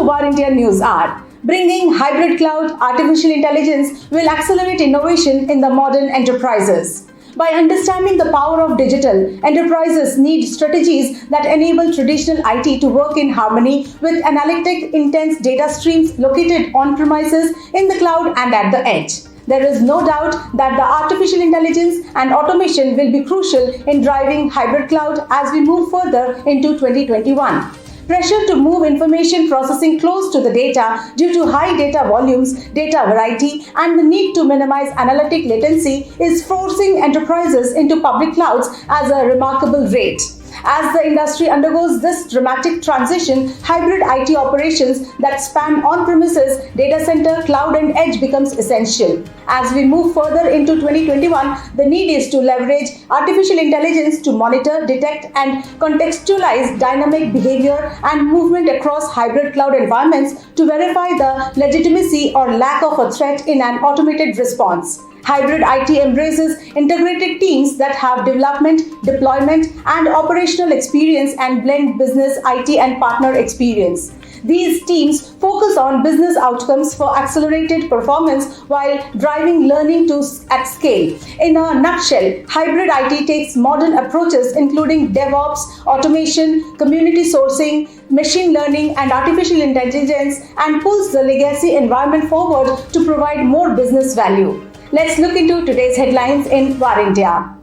War India News Hour. Bringing hybrid cloud artificial intelligence will accelerate innovation in the modern enterprises. By understanding the power of digital, enterprises need strategies that enable traditional IT to work in harmony with analytic intense data streams located on premises, in the cloud and at the edge. There is no doubt that the artificial intelligence and automation will be crucial in driving hybrid cloud as we move further into 2021. Pressure to move information processing close to the data due to high data volumes, data variety, and the need to minimize analytic latency is forcing enterprises into public clouds at a remarkable rate. As the industry undergoes this dramatic transition, hybrid IT operations that span on-premises, data center, cloud and edge becomes essential. As we move further into 2021, the need is to leverage artificial intelligence to monitor, detect and contextualize dynamic behavior and movement across hybrid cloud environments to verify the legitimacy or lack of a threat in an automated response. Hybrid IT embraces integrated teams that have development, deployment, and operational experience and blend business, IT, and partner experience. These teams focus on business outcomes for accelerated performance while driving learning at scale. In a nutshell, hybrid IT takes modern approaches including DevOps, automation, community sourcing, machine learning, and artificial intelligence and pulls the legacy environment forward to provide more business value. Let's look into today's headlines in War India.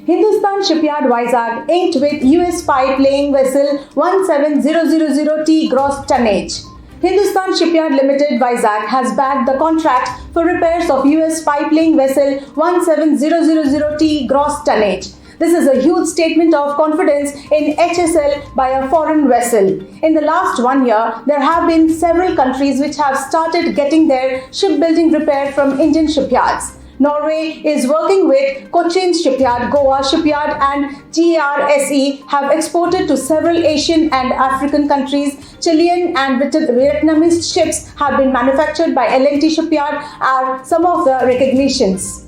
Hindustan Shipyard Vizag inked with US pipe laying vessel 17000T gross tonnage. Hindustan Shipyard Limited Vizag has bagged the contract for repairs of US pipe laying vessel 17000T gross tonnage. This is a huge statement of confidence in HSL by a foreign vessel. In the last 1 year, there have been several countries which have started getting their shipbuilding repaired from Indian shipyards. Norway is working with Cochin Shipyard, Goa Shipyard and GRSE have exported to several Asian and African countries. Chilean and Vietnamese ships have been manufactured by L&T Shipyard are some of the recognitions.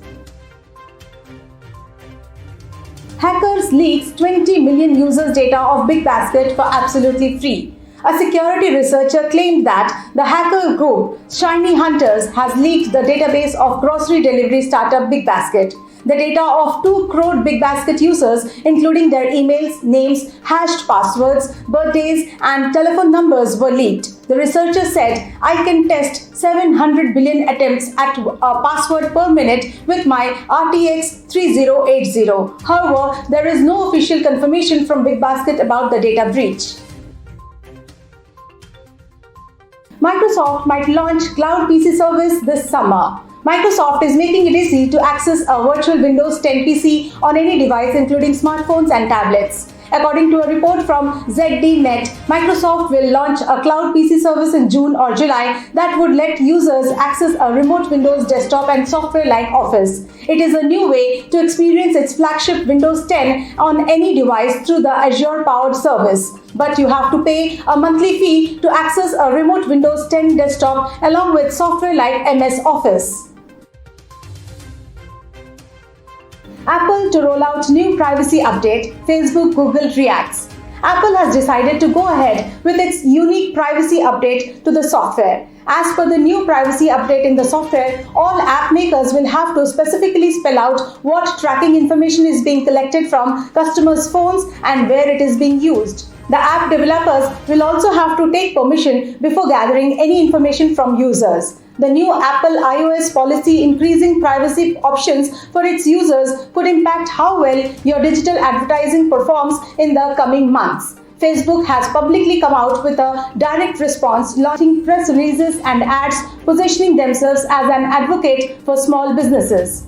Hackers leaks 20 million users' data of BigBasket for absolutely free. A security researcher claimed that the hacker group Shiny Hunters has leaked the database of grocery delivery startup BigBasket. The data of 2 crore BigBasket users, including their emails, names, hashed passwords, birthdays, and telephone numbers, were leaked. The researcher said, "I can test 700 billion attempts at a password per minute with my RTX 3080. However, there is no official confirmation from BigBasket about the data breach. Microsoft might launch Cloud PC service this summer. Microsoft is making it easy to access a virtual Windows 10 PC on any device, including smartphones and tablets. According to a report from ZDNet, Microsoft will launch a Cloud PC service in June or July that would let users access a remote Windows desktop and software like Office. It is a new way to experience its flagship Windows 10 on any device through the Azure-powered service. But you have to pay a monthly fee to access a remote Windows 10 desktop along with software like MS Office. Apple to roll out new privacy update, Facebook Google reacts. Apple has decided to go ahead with its unique privacy update to the software. As per the new privacy update in the software, all app makers will have to specifically spell out what tracking information is being collected from customers' phones and where it is being used. The app developers will also have to take permission before gathering any information from users. The new Apple iOS policy increasing privacy options for its users could impact how well your digital advertising performs in the coming months. Facebook has publicly come out with a direct response, launching press releases and ads positioning themselves as an advocate for small businesses.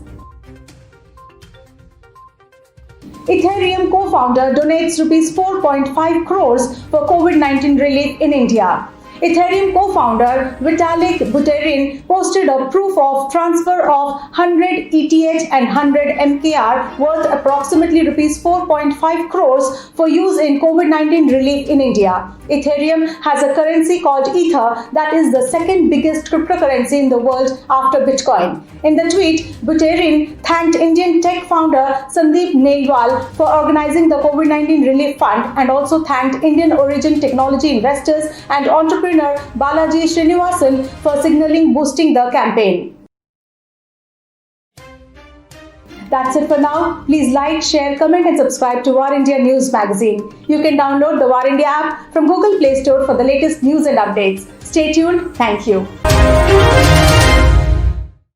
Ethereum co-founder donates Rs 4.5 crores for COVID-19 relief in India. Ethereum co-founder Vitalik Buterin posted a proof of transfer of 100 ETH and 100 MKR worth approximately rupees 4.5 crores for use in COVID-19 relief in India. Ethereum has a currency called Ether that is the second biggest cryptocurrency in the world after Bitcoin. In the tweet, Buterin thanked Indian tech founder Sandeep Nailwal for organizing the COVID-19 relief fund and also thanked Indian origin technology investors and entrepreneur Balaji Srinivasan for signaling boosting the campaign. That's it for now. Please like, share, comment and subscribe to War India News magazine. You can download the War India app from Google Play Store for the latest news and updates. Stay tuned. Thank you.